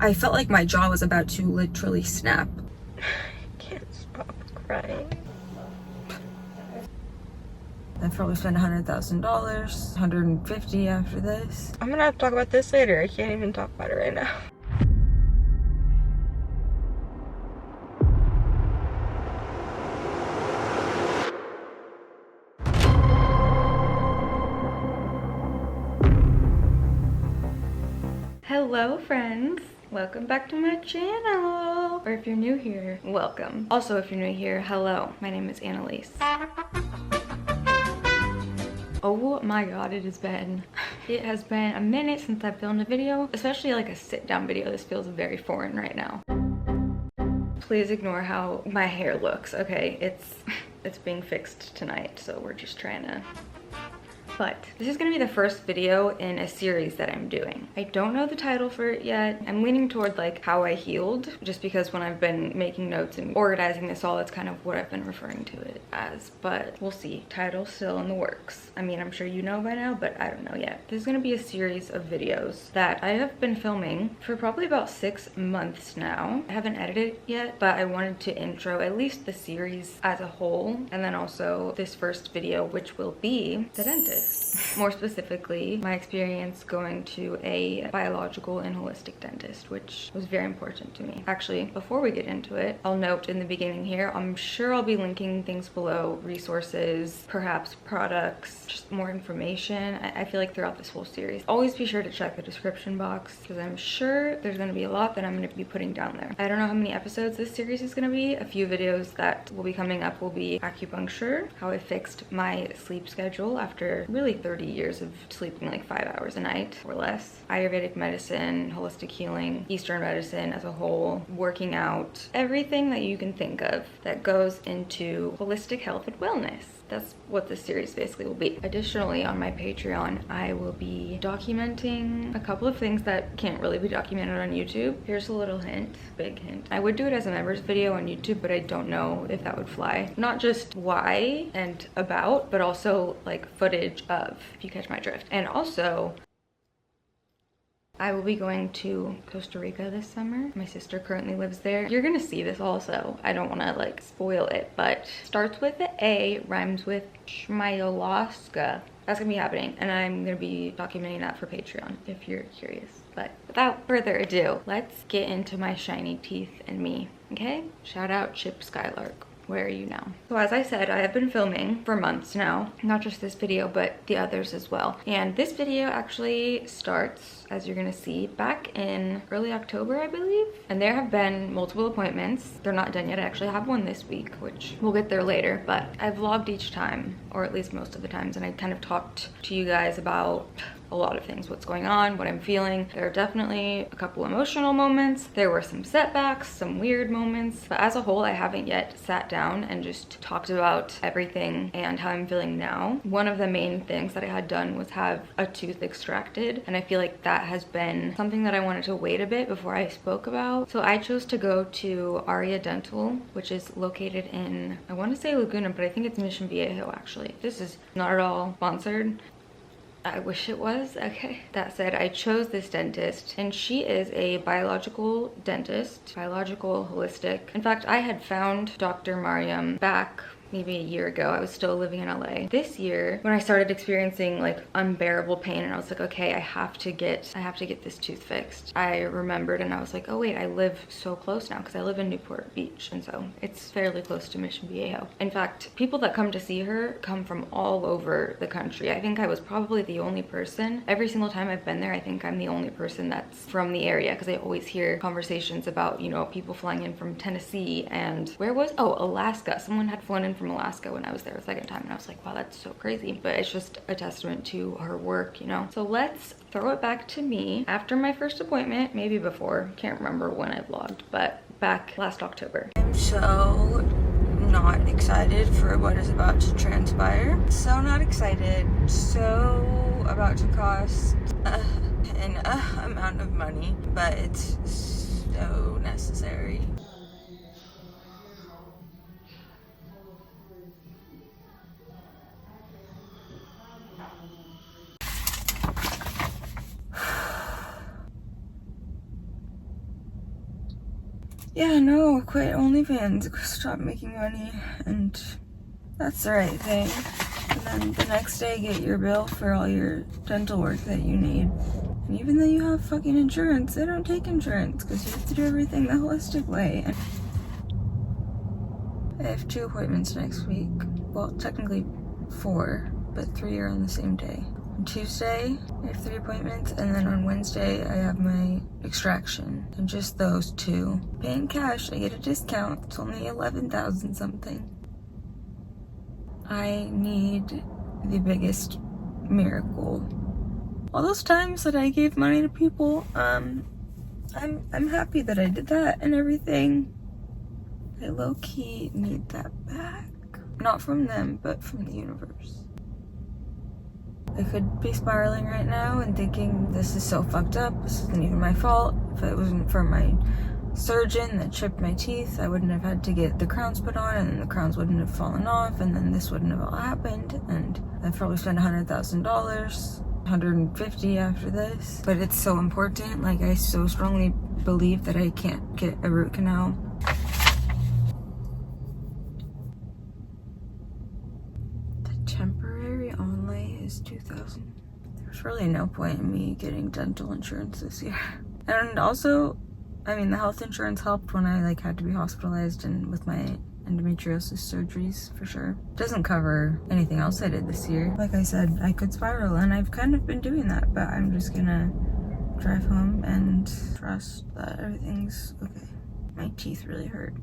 I felt like my jaw was about to literally snap. I can't stop crying. I've probably spent $100,000, $150 after this. I'm gonna have to talk about this later. I can't even talk about it right now. Hello friends, welcome back to my channel. Or if you're new here, welcome. Also, if you're new here, hello, my name is Annalise. Oh my god, it has been a minute since I've filmed a video, especially like a sit down video. This feels very foreign right now. Please ignore how my hair looks, okay? It's being fixed tonight, so we're just trying to. But this is gonna be the first video in a series that I'm doing. I don't know the title for it yet. I'm leaning toward like how I healed, just because when I've been making notes and organizing this all, that's kind of what I've been referring to it as. But we'll see. Title still in the works. I mean, I'm sure you know by now, but I don't know yet. This is gonna be a series of videos that I have been filming for probably about 6 months now. I haven't edited it yet, but I wanted to intro at least the series as a whole, and then also this first video, which will be the dentist. More specifically, my experience going to a biological and holistic dentist, which was very important to me. Actually, before we get into it, I'll note in the beginning here, I'm sure I'll be linking things below, resources, perhaps products, just more information. I feel like throughout this whole series, always be sure to check the description box, because I'm sure there's going to be a lot that I'm going to be putting down there. I don't know how many episodes this series is going to be. A few videos that will be coming up will be acupuncture, how I fixed my sleep schedule after really 30 years of sleeping like 5 hours a night or less. Ayurvedic medicine, holistic healing, Eastern medicine as a whole, working out, everything that you can think of that goes into holistic health and wellness. That's what this series basically will be. Additionally, on my Patreon, I will be documenting a couple of things that can't really be documented on YouTube. Here's a little hint, big hint. I would do it as a members video on YouTube, but I don't know if that would fly. Not just why and about, but also like footage of, if you catch my drift. And also, I will be going to Costa Rica this summer. My sister currently lives there. You're gonna see this also. I don't wanna like spoil it, but starts with the A, rhymes with Shmyalaska. That's gonna be happening, and I'm gonna be documenting that for Patreon if you're curious. But without further ado, let's get into my shiny teeth and me, okay? Shout out Chip Skylark. Where are you now? So as I said, I have been filming for months now, not just this video, but the others as well. And this video actually starts, as you're gonna see, back in early October, I believe. And there have been multiple appointments. They're not done yet. I actually have one this week, which we'll get there later, but I vlogged each time, or at least most of the times, and I kind of talked to you guys about a lot of things, what's going on, what I'm feeling. There are definitely a couple emotional moments. There were some setbacks, some weird moments, but as a whole, I haven't yet sat down and just talked about everything and how I'm feeling now. One of the main things that I had done was have a tooth extracted, and I feel like that has been something that I wanted to wait a bit before I spoke about. So I chose to go to Aria Dental, which is located in, I want to say Laguna, but I think it's Mission Viejo actually. This is not at all sponsored. I wish it was. Okay. That said, I chose this dentist, and she is a biological dentist, biological holistic. In fact, I had found Dr. Mariam back maybe a year ago. I was still living in LA. This year, when I started experiencing like unbearable pain, and I was like, okay, I have to get this tooth fixed. I remembered, and I was like, oh wait, I live so close now, because I live in Newport Beach, and so it's fairly close to Mission Viejo. In fact, people that come to see her come from all over the country. I think I was probably the only person. Every single time I've been there, I think I'm the only person that's from the area, because I always hear conversations about, you know, people flying in from Tennessee and Alaska. Someone had flown in from Alaska when I was there the second time, and I was like, wow, that's so crazy. But it's just a testament to her work, you know. So let's throw it back to me after my first appointment, maybe before, can't remember when I vlogged, but back last October. I'm so not excited for what is about to transpire. So not excited. So about to cost an amount of money, but it's so necessary. Yeah, no, quit OnlyFans, stop making money, and that's the right thing. And then the next day, get your bill for all your dental work that you need. And even though you have fucking insurance, they don't take insurance because you have to do everything the holistic way. And I have 2 appointments next week. Well, technically 4, but 3 are on the same day. On Tuesday, I have 3 appointments, and then on Wednesday, I have my extraction. And just those 2. Paying cash, I get a discount. It's only 11,000 something. I need the biggest miracle. All those times that I gave money to people, I'm happy that I did that and everything. I low-key need that back. Not from them, but from the universe. I could be spiraling right now and thinking this is so fucked up, this isn't even my fault. If it wasn't for my surgeon that chipped my teeth, I wouldn't have had to get the crowns put on, and then the crowns wouldn't have fallen off, and then this wouldn't have all happened, and I've probably spent $100,000, $150 after this. But it's so important. Like, I so strongly believe that I can't get a root canal. The temporary onlay is $2,000. There's really no point in me getting dental insurance this year. And also, I mean, the health insurance helped when I had to be hospitalized and with my endometriosis surgeries, for sure. It doesn't cover anything else I did this year. Like I said, I could spiral, and I've kind of been doing that, but I'm just gonna drive home and trust that everything's okay. My teeth really hurt.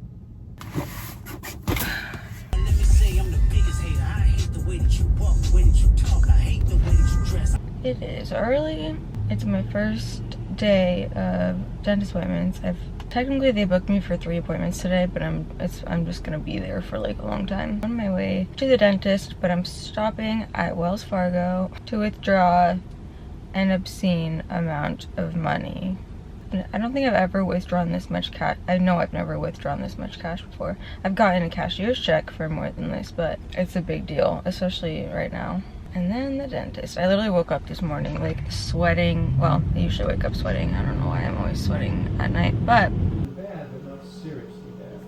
Let me say I'm the biggest hater. I hate the way that you walk, the way that you talk. I hate the way that you dress. It is early. It's my first day of dentist appointments. Technically they booked me for 3 appointments today, but I'm just gonna be there for a long time. On my way to the dentist, but I'm stopping at Wells Fargo to withdraw an obscene amount of money. I don't think I've ever withdrawn this much cash. I know I've never withdrawn this much cash before. I've gotten a cashier's check for more than this, but it's a big deal, especially right now. And then the dentist. I literally woke up this morning sweating. Well, I usually wake up sweating. I don't know why I'm always sweating at night, but bad, but not seriously bad.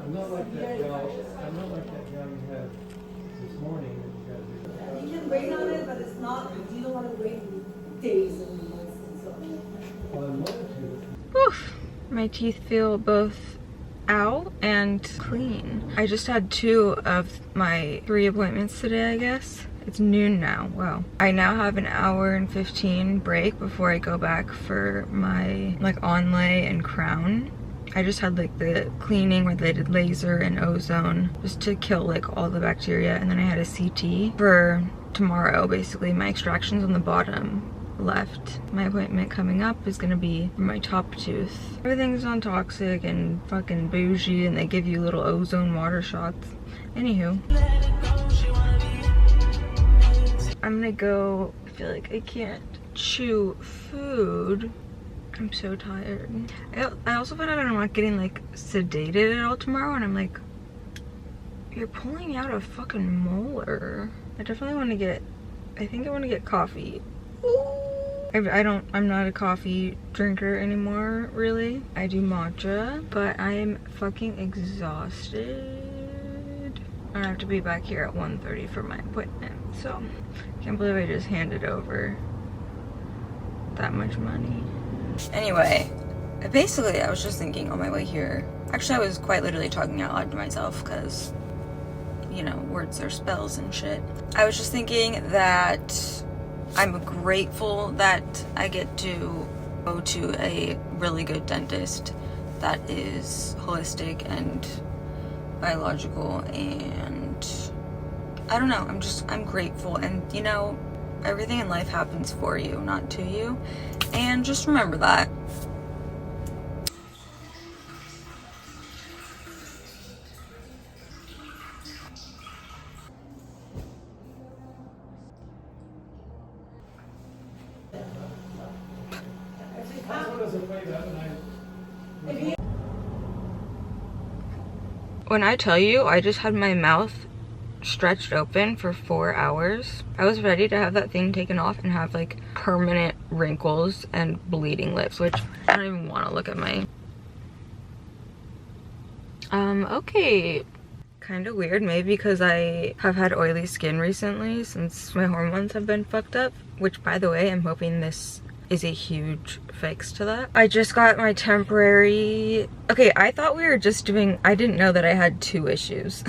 I'm not like that gal. I'm not like that gal you had this morning. You can wait on it, but it's not. You don't want to wait days and months and so on. Well, I wanted to. oof, my teeth feel both out and clean. I just had 2 of my 3 appointments today, I guess. It's noon now. Wow. I now have an hour and 15 break before I go back for my onlay and crown. I just had the cleaning where they did laser and ozone just to kill all the bacteria, and then I had a CT for tomorrow. Basically, my extractions on the bottom left. My appointment coming up is gonna be for my top tooth. Everything's non-toxic and fucking bougie, and they give you little ozone water shots. Anywho, I'm gonna go. I feel like I can't chew food. I'm so tired. I also found out I'm not getting sedated at all tomorrow, and I'm like, you're pulling out a fucking molar. I definitely want to get, I think I want to get coffee. I'm not a coffee drinker anymore, really. I do matcha, but I am fucking exhausted. I have to be back here at 1:30 for my appointment, so I can't believe I just handed over that much money. Anyway, I was just thinking on my way here. Actually, I was quite literally talking out loud to myself because, you know, words are spells and shit. I was just thinking that I'm grateful that I get to go to a really good dentist that is holistic and biological, and I don't know, I'm grateful. And you know, everything in life happens for you, not to you, and just remember that. When I tell you, I just had my mouth stretched open for 4 hours. I was ready to have that thing taken off and have permanent wrinkles and bleeding lips, which I don't even want to look at my Okay. Kind of weird, maybe because I have had oily skin recently since my hormones have been fucked up, which by the way, I'm hoping this is a huge fix to that. I just got my temporary... Okay, I thought we were just doing... I didn't know that I had 2 issues.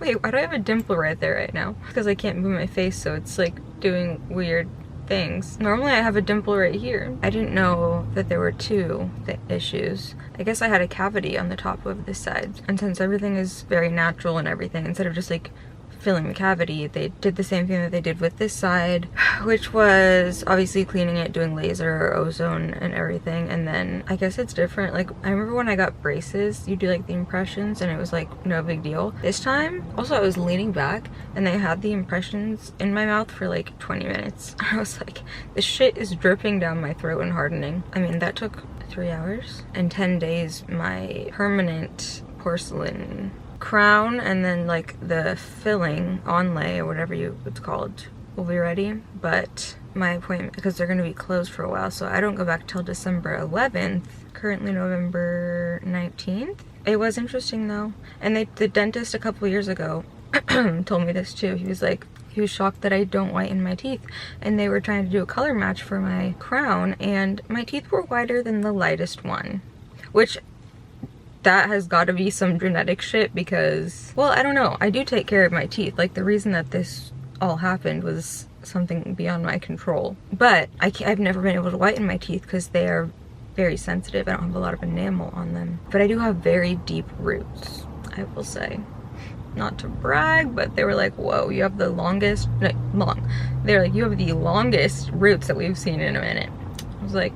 Wait, why do I have a dimple right there right now? Because I can't move my face, so it's like doing weird things. Normally I have a dimple right here. I didn't know that there were 2 issues. I guess I had a cavity on the top of this side. And since everything is very natural and everything, instead of just like filling the cavity, they did the same thing that they did with this side, which was obviously cleaning it, doing laser, ozone, and everything. And then I guess it's different. Like, I remember when I got braces, you do like the impressions and it was like no big deal. This time, also I was leaning back and they had the impressions in my mouth for like 20 minutes. I was like, this shit is dripping down my throat and hardening. I mean, that took 3 hours. In 10 days, my permanent porcelain crown and then like the filling onlay or whatever it's called will be ready. But my appointment, because they're going to be closed for a while, so I don't go back till December 11th, currently November 19th. It was interesting though, and the dentist a couple years ago told me this too. He was shocked that I don't whiten my teeth, and they were trying to do a color match for my crown and my teeth were whiter than the lightest one, which that has got to be some genetic shit because, well, I don't know. I do take care of my teeth. Like, the reason that this all happened was something beyond my control. But I've never been able to whiten my teeth because they are very sensitive. I don't have a lot of enamel on them. But I do have very deep roots, I will say. Not to brag, but they were like, whoa, you have the longest, they're like, you have the longest roots that we've seen in a minute. I was like,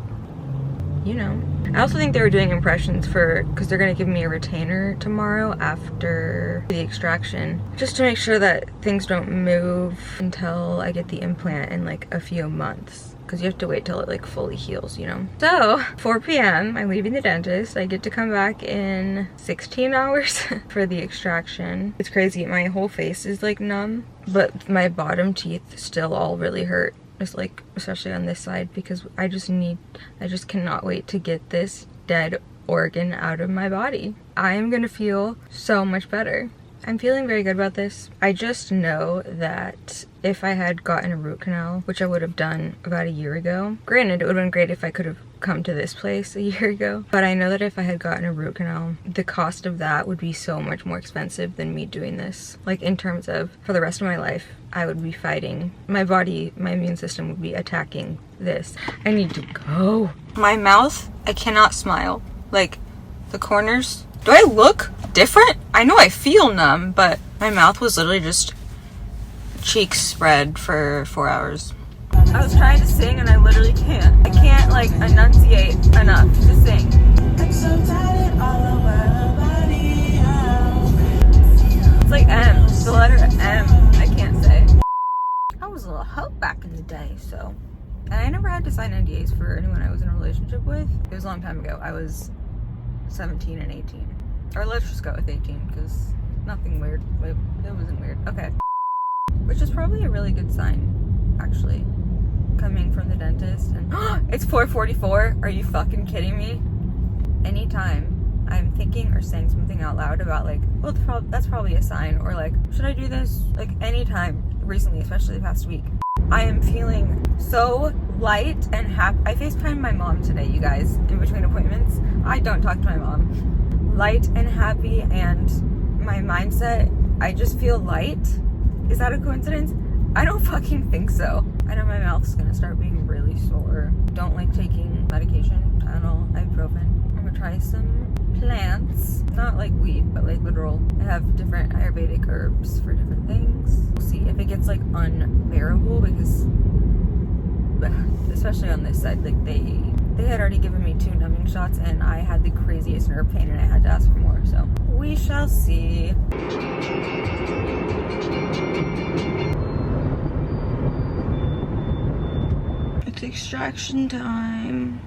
you know. I also think they were doing impressions because they're going to give me a retainer tomorrow after the extraction, just to make sure that things don't move until I get the implant in like a few months, because you have to wait till it like fully heals, you know. So 4 p.m. I'm leaving the dentist. I get to come back in 16 hours for the extraction. It's crazy. My whole face is like numb, but my bottom teeth still all really hurt. Just like, especially on this side, because I just cannot wait to get this dead organ out of my body. I am gonna feel so much better. I'm feeling very good about this. I just know that if I had gotten a root canal, which I would have done about a year ago, granted, it would have been great if I could have come to this place a year ago, but I know that if I had gotten a root canal, the cost of that would be so much more expensive than me doing this. Like, in terms of, for the rest of my life, I would be fighting. My body, my immune system would be attacking this. I need to go. My mouth, I cannot smile. Like, the corners. Do I look different? I know I feel numb, but my mouth was literally just cheeks spread for 4 hours. I was trying to sing and I literally can't. I can't like enunciate enough to sing. It's like M, the letter M, I can't say. I was a little hoe back in the day, so. And I never had to sign NDAs for anyone I was in a relationship with. It was a long time ago. I was 17 and 18. Or let's just go with 18, because nothing weird. It wasn't weird. Okay. Which is probably a really good sign, actually. Coming from the dentist and it's 4:44. Are you fucking kidding me? Anytime I'm thinking or saying something out loud about like, well, that's probably a sign, or like, should I do this? Like, anytime recently, especially the past week, I am feeling so light and happy. I FaceTimed my mom today, you guys, in between appointments. I don't talk to my mom. Light and happy, and my mindset, I just feel light. Is that a coincidence? I don't fucking think so. I know my mouth's gonna start being really sore. Don't like taking medication, Tylenol, ibuprofen. I'm gonna try some plants. Not like weed, but like literal. I have different Ayurvedic herbs for different things. We'll see if it gets like unbearable, because especially on this side, like they had already given me 2 numbing shots and I had the craziest nerve pain and I had to ask for more, so we shall see. It's extraction time.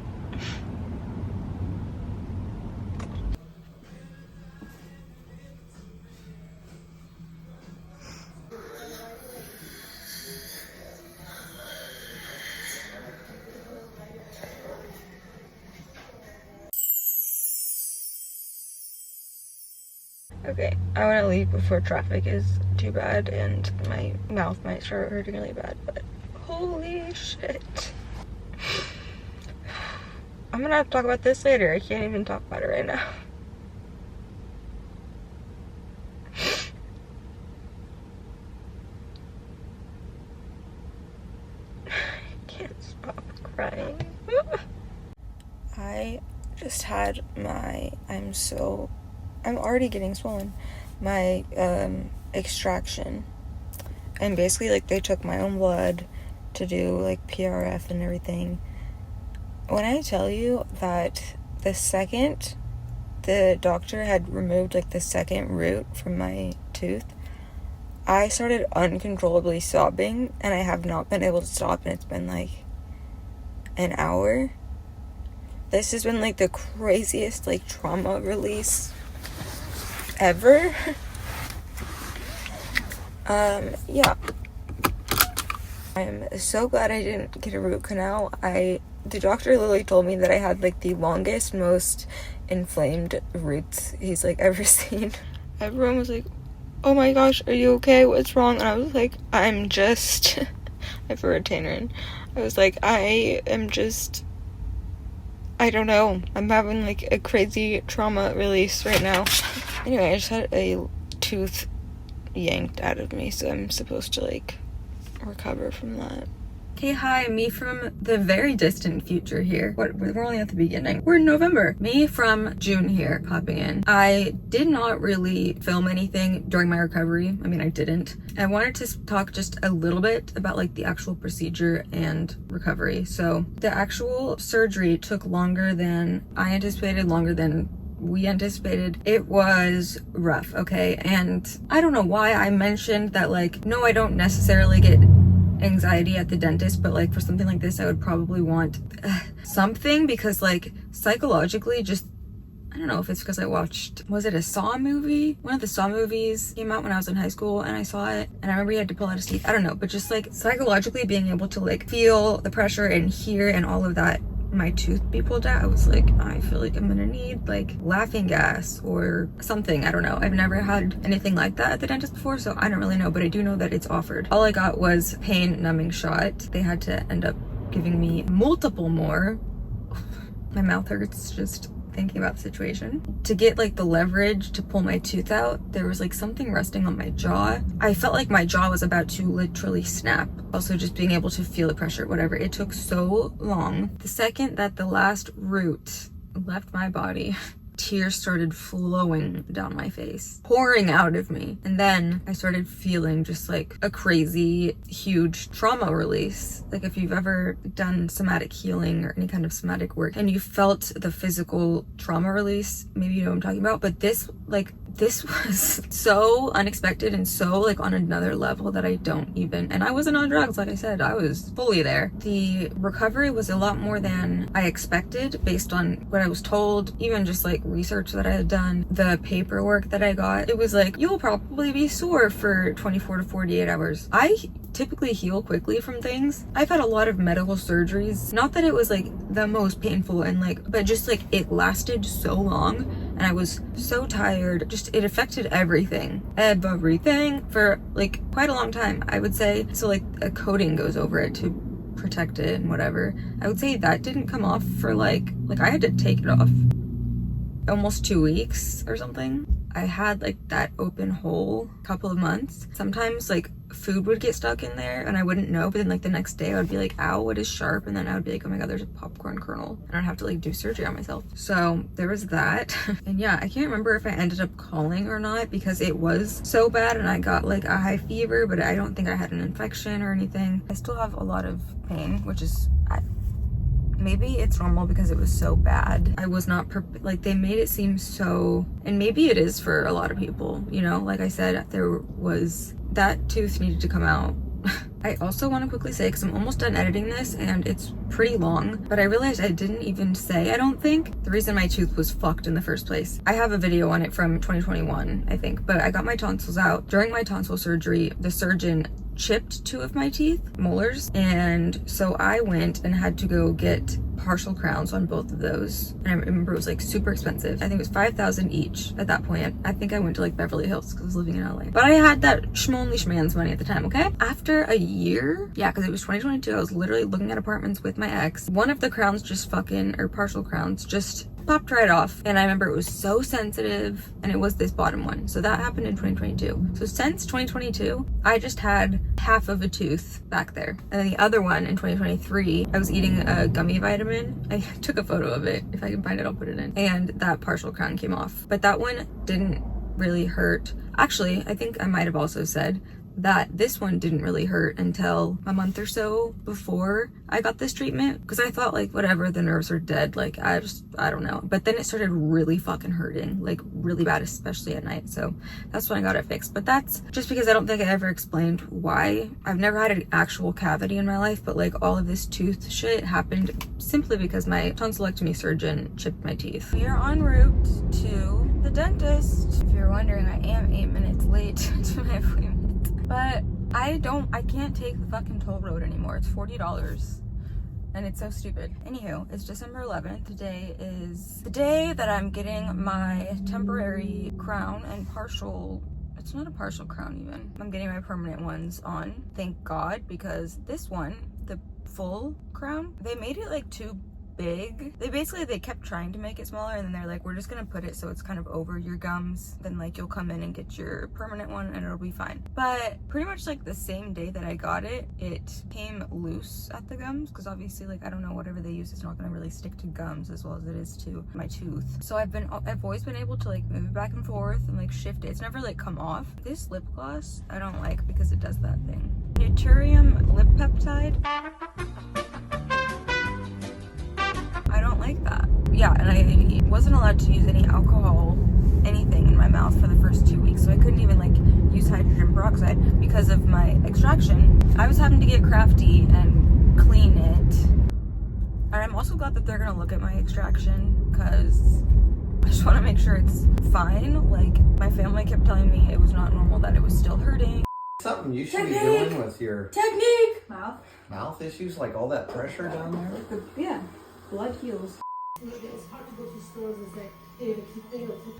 Okay, I want to leave before traffic is too bad and my mouth might start hurting really bad, but holy shit. I'm gonna have to talk about this later. I can't even talk about it right now. I can't stop crying. I just had my, I'm already getting swollen, my extraction, and basically like they took my own blood to do like PRF and everything. When I tell you that the second the doctor had removed like the second root from my tooth, I started uncontrollably sobbing, and I have not been able to stop, and it's been like an hour. This has been like the craziest like trauma release ever. Yeah. I'm so glad I didn't get a root canal. The doctor literally told me that I had like the longest, most inflamed roots he's like ever seen. Everyone was like, oh my gosh, are you okay? What's wrong? And I was like, I'm just, I put a retainer in. I was like, I don't know. I'm having like a crazy trauma release right now. Anyway, I just had a tooth yanked out of me, so I'm supposed to like recover from that. Okay, hi, me from the very distant future here. We're only at the beginning. We're in November. Me from June here, popping in. I did not really film anything during my recovery. I mean, I didn't. I wanted to talk just a little bit about like the actual procedure and recovery. So the actual surgery took longer than I anticipated, longer than we anticipated. It was rough, okay? And I don't know why I mentioned that, like, no, I don't necessarily get anxiety at the dentist, but like for something like this I would probably want something, because like psychologically, just I don't know if it's because I watched, was it a Saw movie? One of the Saw movies came out when I was in high school and I saw it, and I remember he had to pull out his teeth. I don't know, but just like psychologically being able to like feel the pressure and hear and all of that, my tooth be pulled out, I was like, I feel like I'm gonna need like laughing gas or something. I don't know. I've never had anything like that at the dentist before, so I don't really know, but I do know that it's offered. All I got was pain numbing shot. They had to end up giving me multiple more. My mouth hurts just thinking about the situation. To get like the leverage to pull my tooth out, there was like something resting on my jaw. I felt like my jaw was about to literally snap. Also just being able to feel the pressure, whatever. It took so long. The second that the last root left my body, tears started flowing down my face, pouring out of me. And then I started feeling just like a crazy, huge trauma release. Like if you've ever done somatic healing or any kind of somatic work and you felt the physical trauma release, maybe you know what I'm talking about. But this was so unexpected and so like on another level that I don't even, and I wasn't on drugs, like I said, I was fully there. The recovery was a lot more than I expected based on what I was told, even just like research that I had done, the paperwork that I got. It was like, you'll probably be sore for 24 to 48 hours. I typically heal quickly from things. I've had a lot of medical surgeries. Not that it was like the most painful and like, but just like it lasted so long and I was so tired. Just it affected everything for like quite a long time, I would say. So like a coating goes over it to protect it and whatever. I would say that didn't come off for like I had to take it off almost 2 weeks or something. I had like that open hole a couple of months. Sometimes like food would get stuck in there and I wouldn't know, but then like the next day I would be like, ow, what is sharp? And then I would be like, oh my god, there's a popcorn kernel, and I'd have to like do surgery on myself. So there was that. And yeah, I can't remember if I ended up calling or not because it was so bad and I got like a high fever, but I don't think I had an infection or anything. I still have a lot of pain, which is maybe it's normal because it was so bad. I was not like they made it seem so, and maybe it is for a lot of people, you know, like I said, there was that tooth needed to come out. I also want to quickly say, because I'm almost done editing this and it's pretty long, but I realized I didn't even say, I don't think, the reason my tooth was fucked in the first place. I have a video on it from 2021, I think, but I got my tonsils out. During my tonsil surgery, the surgeon chipped 2 of my teeth, molars, and so I went and had to go get partial crowns on both of those, and I remember it was like super expensive. I think it was $5,000 each at that point. I think I went to like Beverly Hills because I was living in LA, but I had that schmonly schman's money at the time. Okay, after a year, yeah, because it was 2022, I was literally looking at apartments with my ex. One of the crowns just fucking, or partial crowns, just popped right off, and I remember it was so sensitive, and it was this bottom one. So that happened in 2022. So since 2022, I just had half of a tooth back there, and then the other one in 2023, I was eating a gummy vitamin. I took a photo of it. If I can find it, I'll put it in. And that partial crown came off, but that one didn't really hurt. Actually, I think I might have also said that this one didn't really hurt until a month or so before I got this treatment, because I thought like whatever, the nerves are dead, like I don't know. But then it started really fucking hurting, like really bad, especially at night. So that's when I got it fixed. But that's just because I don't think I ever explained why. I've never had an actual cavity in my life, but like all of this tooth shit happened simply because my tonsillectomy surgeon chipped my teeth. We are en route to the dentist. If you're wondering, I am 8 minutes late to my appointment. But I can't take the fucking toll road anymore. It's $40 and it's so stupid. Anywho, it's December 11th. Today is the day that I'm getting my temporary crown and partial, it's not a partial crown even. I'm getting my permanent ones on, thank God, because this one, the full crown, they made it like too big. They kept trying to make it smaller, and then they're like, we're just gonna put it so it's kind of over your gums, then like you'll come in and get your permanent one and it'll be fine. But pretty much like the same day that I got it, it came loose at the gums, because obviously like I don't know, whatever they use is not gonna really stick to gums as well as it is to my tooth. So I've always been able to like move it back and forth and like shift it. It's never like come off. This lip gloss I don't like because it does that thing. Naturium lip peptide, I don't like that. Yeah, and I wasn't allowed to use any alcohol, anything in my mouth for the first 2 weeks. So I couldn't even like use hydrogen peroxide because of my extraction. I was having to get crafty and clean it. And I'm also glad that they're gonna look at my extraction, because I just want to make sure it's fine. Like my family kept telling me it was not normal, that it was still hurting. Something you should be doing with your mouth issues, like all that pressure down there. Yeah, blood heals.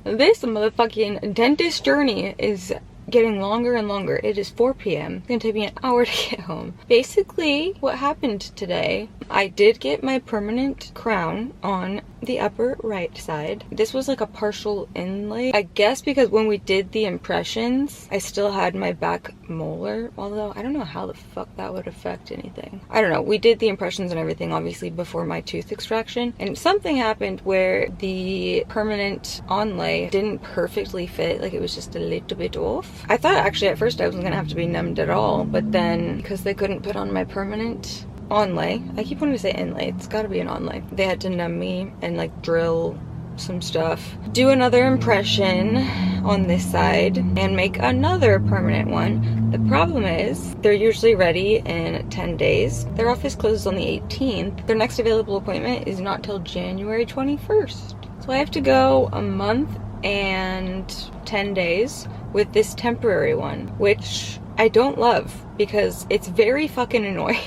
This motherfucking dentist journey is getting longer and longer. It is 4 p.m. It's gonna take me an hour to get home. Basically, what happened today, I did get my permanent crown on the upper right side. This was like a partial inlay, I guess, because when we did the impressions, I still had my back molar, although I don't know how the fuck that would affect anything. I don't know. We did the impressions and everything obviously before my tooth extraction, and something happened where the permanent onlay didn't perfectly fit, like it was just a little bit off. I thought actually at first I wasn't gonna have to be numbed at all, but then because they couldn't put on my permanent onlay, I keep wanting to say inlay, it's gotta be an onlay, they had to numb me and like drill some stuff, do another impression on this side, and make another permanent one. The problem is they're usually ready in 10 days. Their office closes on the 18th. Their next available appointment is not till January 21st. So I have to go a month and 10 days with this temporary one, which I don't love because it's very fucking annoying.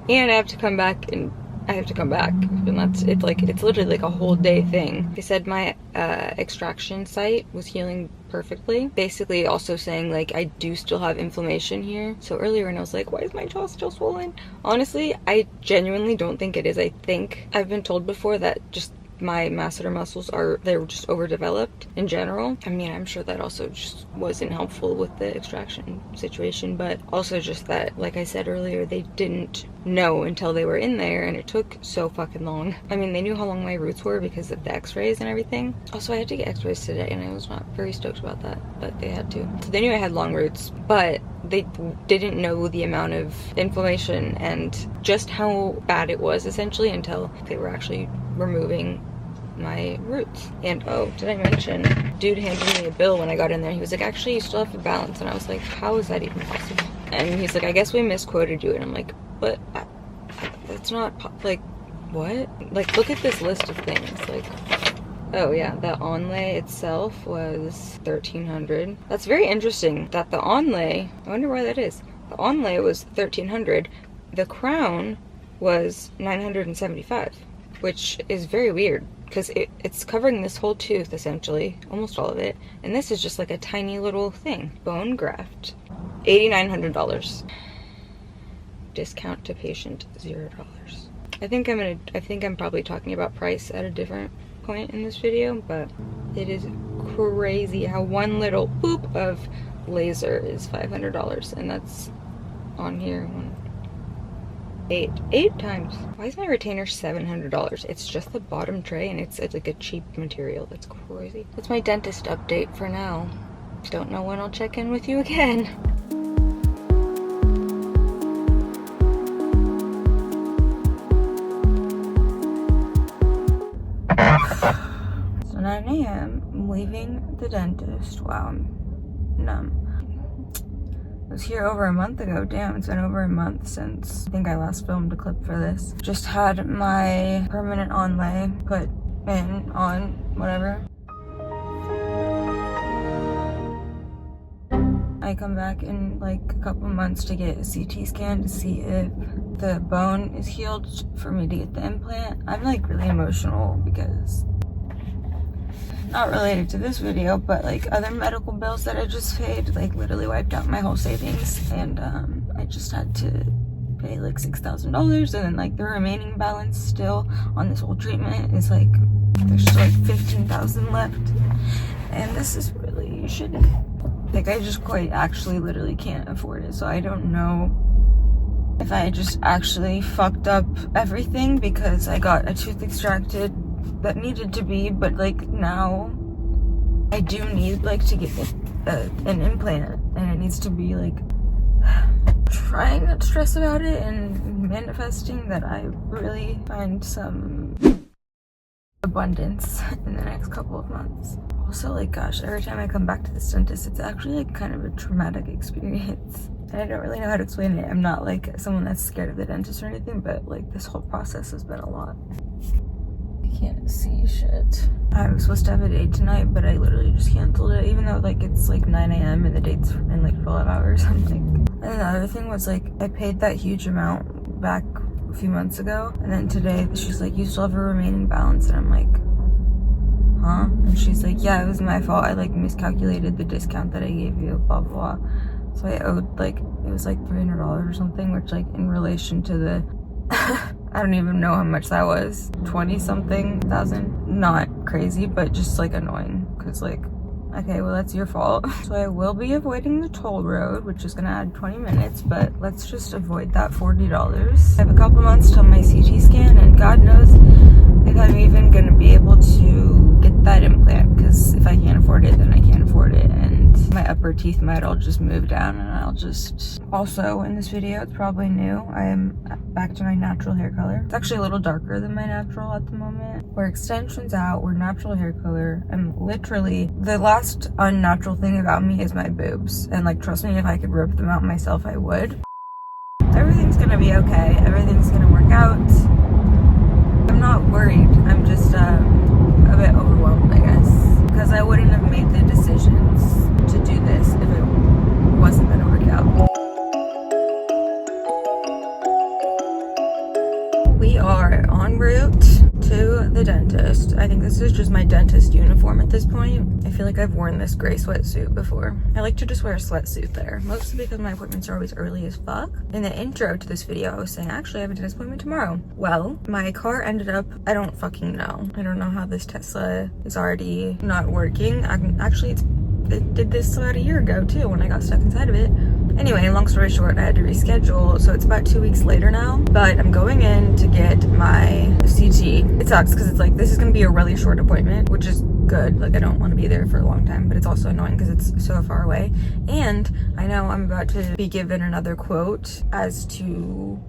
And I have to come back, and it's literally like a whole day thing. They said my extraction site was healing perfectly, basically also saying like I do still have inflammation here. So earlier when I was like, why is my jaw still swollen? Honestly, I genuinely don't think it is. I think I've been told before that just my masseter muscles they're just overdeveloped in general. I mean, I'm sure that also just wasn't helpful with the extraction situation, but also just that, like I said earlier, they didn't know until they were in there, and it took so fucking long. I mean, they knew how long my roots were because of the x-rays and everything. Also, I had to get x-rays today, and I was not very stoked about that, but they had to. So they knew I had long roots, but they didn't know the amount of inflammation and just how bad it was, essentially, until they were actually removing my roots. And oh, did I mention, dude handed me a bill when I got in there. He was like, actually you still have a balance, and I was like, how is that even possible? And he's like, I guess we misquoted you. And I'm like, but it's not like, what? Like, look at this list of things. Like, oh yeah, the onlay itself was $1,300. That's very interesting that the onlay, I wonder why that is. The onlay was $1,300. The crown was $975, which is very weird because it's covering this whole tooth essentially, almost all of it, and this is just like a tiny little thing. Bone graft, $8,900. Discount to patient $0. I think I'm probably talking about price at a different point in this video, but it is crazy how one little boop of laser is $500, and that's on here eight times. Why is my retainer $700? It's just the bottom tray, and it's like a cheap material. That's crazy. That's my dentist update for now. Don't know when I'll check in with you again. So 9 a.m. I'm leaving the dentist. Wow, I'm numb. I was here over a month ago. Damn, it's been over a month since I think I last filmed a clip for this. Just had my permanent onlay put in on whatever. I come back in like a couple months to get a CT scan to see if the bone is healed for me to get the implant. I'm like really emotional because, not related to this video, but like other medical bills that I just paid, like literally wiped out my whole savings, and I just had to pay like $6,000, and then like the remaining balance still on this whole treatment is like, there's still like $15,000 left, and this is really shitty. Like I just quite actually literally can't afford it, so I don't know if I just actually fucked up everything because I got a tooth extracted that needed to be, but like now I do need like to get an implant, and it needs to be like trying not to stress about it and manifesting that I really find some abundance in the next couple of months. Also, like, gosh, every time I come back to this dentist, it's actually like kind of a traumatic experience. I don't really know how to explain it. I'm not like someone that's scared of the dentist or anything, but like this whole process has been a lot. I can't see shit. I was supposed to have a date tonight, but I literally just canceled it, even though like it's like 9 a.m. and the date's in like 12 hours. I'm like, and then the other thing was like, I paid that huge amount back a few months ago, and then today she's like, you still have a remaining balance, and I'm like, huh? And she's like, yeah, it was my fault. I like miscalculated the discount that I gave you, blah blah blah. So I owed like, it was like $300 or something, which like in relation to the I don't even know how much that was, 20-something thousand. Not crazy, but just like annoying, because like, okay, well that's your fault. So I will be avoiding the toll road, which is gonna add 20 minutes, but let's just avoid that $40. I have a couple months till my CT scan, and God knows if I'm even gonna be able to get that implant, because if I can't afford it, then I can't afford it, and my upper teeth might all just move down, and I'll just... Also, in this video, it's probably new, I am back to my natural hair color. It's actually a little darker than my natural at the moment. We're extensions out, we're natural hair color. I'm literally... The last unnatural thing about me is my boobs, and like, trust me, if I could rip them out myself, I would. Everything's gonna be okay, everything's gonna work out. I'm not worried, I'm just a bit overwhelmed, I guess, because I wouldn't have made the decisions to do this if it wasn't going to work out. We are en route to the dentist. I think this is just my dentist uniform at this point. I feel like I've worn this gray sweatsuit before. I like to just wear a sweatsuit there, mostly because my appointments are always early as fuck. In the intro to this video, I was saying, actually, I have a dentist appointment tomorrow. Well, my car ended up, I don't fucking know. I don't know how this Tesla is already not working. Actually, it did this about a year ago too, when I got stuck inside of it. Anyway, long story short, I had to reschedule, so it's about 2 weeks later now, but I'm going in to get my CT. It sucks because it's like, this is gonna be a really short appointment, which is good. Like, I don't want to be there for a long time, but it's also annoying because it's so far away. And I know I'm about to be given another quote as to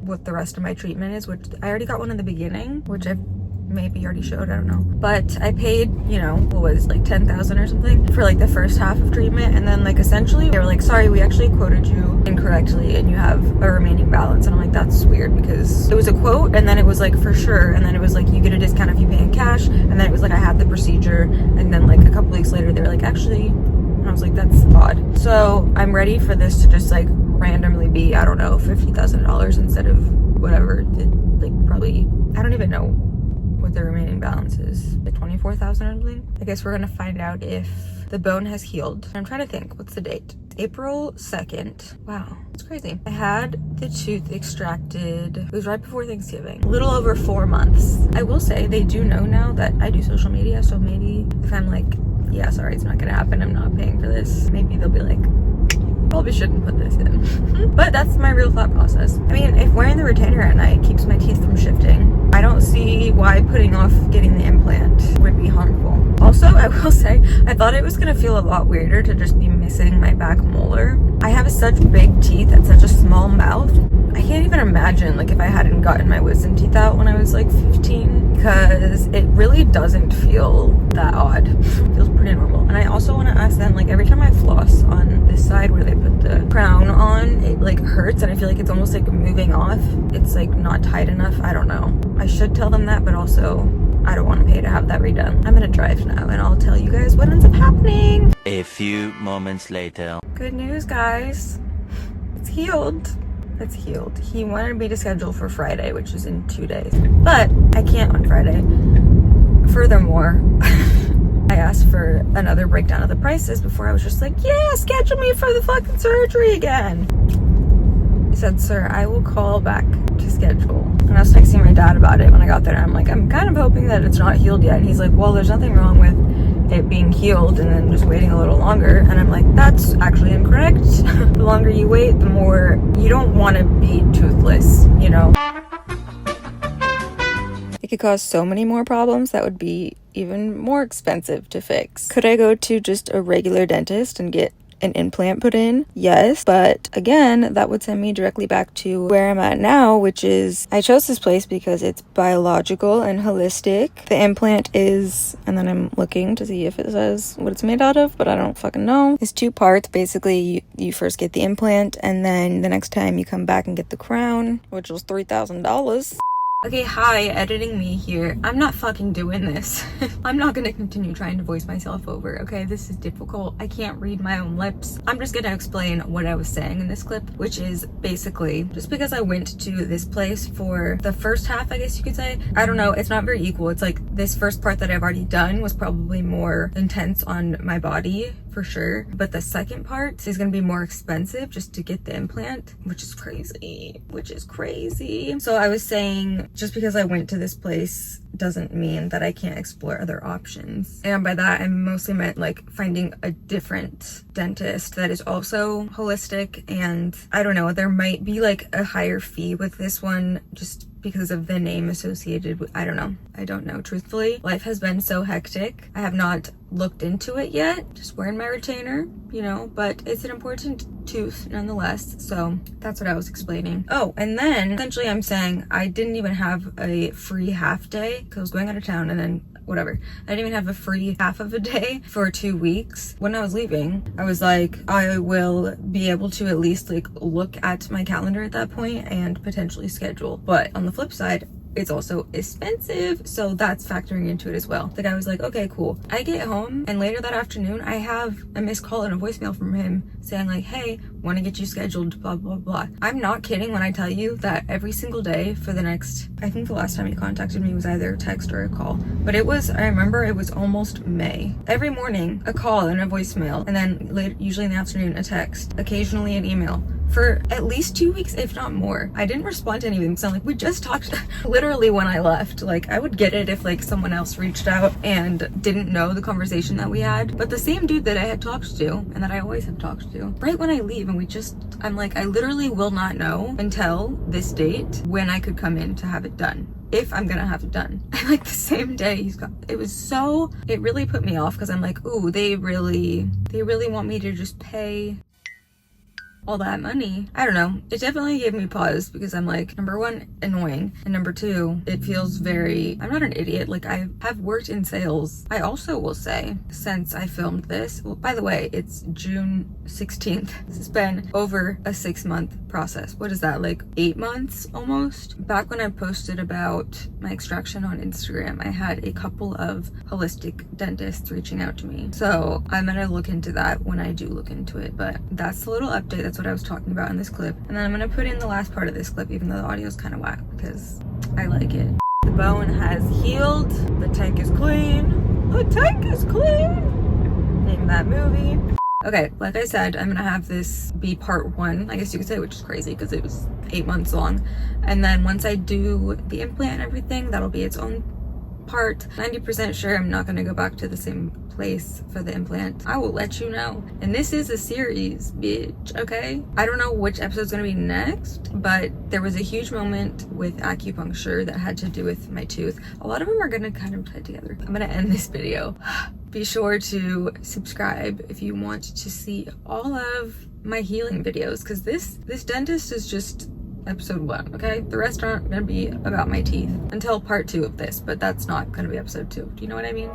what the rest of my treatment is, which I already got one in the beginning, which I've maybe already showed, I don't know, but I paid, you know, what was like 10,000 or something for like the first half of treatment, and then like essentially they were like, sorry, we actually quoted you incorrectly and you have a remaining balance. And I'm like, that's weird, because it was a quote and then it was like for sure, and then it was like you get a discount if you pay in cash, and then it was like I had the procedure, and then like a couple weeks later they were like, actually, and I was like, that's odd. So I'm ready for this to just like randomly be, I don't know, $50,000 instead of whatever, like probably, I don't even know what the remaining balance is, like 24,000 or something. I guess we're gonna find out if the bone has healed. I'm trying to think, what's the date? April 2nd. Wow, it's crazy. I had the tooth extracted, it was right before Thanksgiving. A little over 4 months. I will say they do know now that I do social media, so maybe if I'm like, yeah, sorry, it's not gonna happen, I'm not paying for this, maybe they'll be like, probably shouldn't put this in. But that's my real thought process. I mean, if wearing the retainer at night keeps my teeth from shifting, I don't see why putting off getting the implant would be harmful. Also, I will say, I thought it was gonna feel a lot weirder to just be missing my back molar. I have such big teeth and such a small mouth. I can't even imagine like if I hadn't gotten my wisdom teeth out when I was like 15, because it really doesn't feel that odd. It feels pretty normal. And I also want to ask them, like every time I floss on this side where they put the crown on, it like hurts and I feel like it's almost like moving off. It's like not tight enough. I don't know. I should tell them that, but also I don't want to pay to have that redone. I'm gonna drive now and I'll tell you guys what ends up happening. A few moments later. Good news, guys. It's healed. It's healed. He wanted me to schedule for Friday, which is in 2 days, but I can't on Friday. Furthermore, I asked for another breakdown of the prices before I was just like, yeah, schedule me for the fucking surgery again. He said, sir, I will call back to schedule. And I was texting my dad about it when I got there. I'm like, I'm kind of hoping that it's not healed yet. And he's like, well, there's nothing wrong with it being healed and then just waiting a little longer. And I'm like, that's actually incorrect. The longer you wait, the more you don't want to be toothless, you know? It could cause so many more problems that would be even more expensive to fix. Could I go to just a regular dentist and get an implant put in? Yes, but again, that would send me directly back to where I'm at now, which is, I chose this place because it's biological and holistic. The implant is, and then I'm looking to see if it says what it's made out of, but I don't fucking know. It's 2 parts. Basically, you first get the implant, and then the next time you come back and get the crown, which was $3,000. Okay, hi, editing me here. I'm not fucking doing this. I'm not gonna continue trying to voice myself over, okay? This is difficult. I can't read my own lips. I'm just gonna explain what I was saying in this clip, which is basically, just because I went to this place for the first half, I guess you could say, I don't know, it's not very equal. It's like this first part that I've already done was probably more intense on my body, for sure. But the second part is gonna be more expensive just to get the implant, which is crazy, So I was saying, just because I went to this place doesn't mean that I can't explore other options. And by that, I mostly meant like finding a different dentist that is also holistic. And I don't know, there might be like a higher fee with this one just because of the name associated with, I don't know, truthfully. Life has been so hectic. I have not looked into it yet, just wearing my retainer, you know, but it's an important tooth nonetheless. So that's what I was explaining. Oh, and then essentially I'm saying I didn't even have a free half day because I was going out of town, and then whatever. I didn't even have a free half of a day for 2 weeks. When I was leaving, I was like, I will be able to at least like look at my calendar at that point and potentially schedule. But on the flip side, it's also expensive, so that's factoring into it as well. The guy was like, okay, cool. I get home and later that afternoon I have a missed call and a voicemail from him saying like, hey, want to get you scheduled, blah blah blah. I'm not kidding when I tell you that every single day for the next, I think the last time he contacted me was either a text or a call, but it was, I remember it was almost May. Every morning a call and a voicemail, and then later, usually in the afternoon, a text, occasionally an email, for at least 2 weeks, if not more. I didn't respond to anything because I'm like, we just talked literally when I left. Like, I would get it if like someone else reached out and didn't know the conversation that we had. But the same dude that I had talked to and that I always have talked to, right when I leave, and I'm like, I literally will not know until this date when I could come in to have it done, if I'm gonna have it done. And like the same day it really put me off because I'm like, ooh, they really want me to just pay all that money. I don't know. It definitely gave me pause because I'm like, number one, annoying, and number two, it feels very, I'm not an idiot. Like, I have worked in sales. I also will say, since I filmed this, well, by the way, it's June 16th. This has been over a 6-month process. What is that, like 8 months almost? Back when I posted about my extraction on Instagram, I had a couple of holistic dentists reaching out to me. So I'm gonna look into that when I do look into it, but that's the little update. That's what I was talking about in this clip. And then I'm gonna put in the last part of this clip, even though the audio is kind of whack, because I like it. The bone has healed. The tank is clean. The tank is clean. Name that movie. Okay, like I said, I'm gonna have this be part 1, I guess you could say, which is crazy because it was 8 months long. And then once I do the implant and everything, that'll be its own part. 90% sure I'm not gonna go back to the same place for the implant. I will let you know. And this is a series, bitch, okay? I don't know which episode's gonna be next, but there was a huge moment with acupuncture that had to do with my tooth. A lot of them are gonna kind of tie together. I'm gonna end this video. Be sure to subscribe if you want to see all of my healing videos, because this dentist is just episode 1, okay? The rest aren't gonna be about my teeth until part 2 of this, but that's not gonna be episode 2. Do you know what I mean?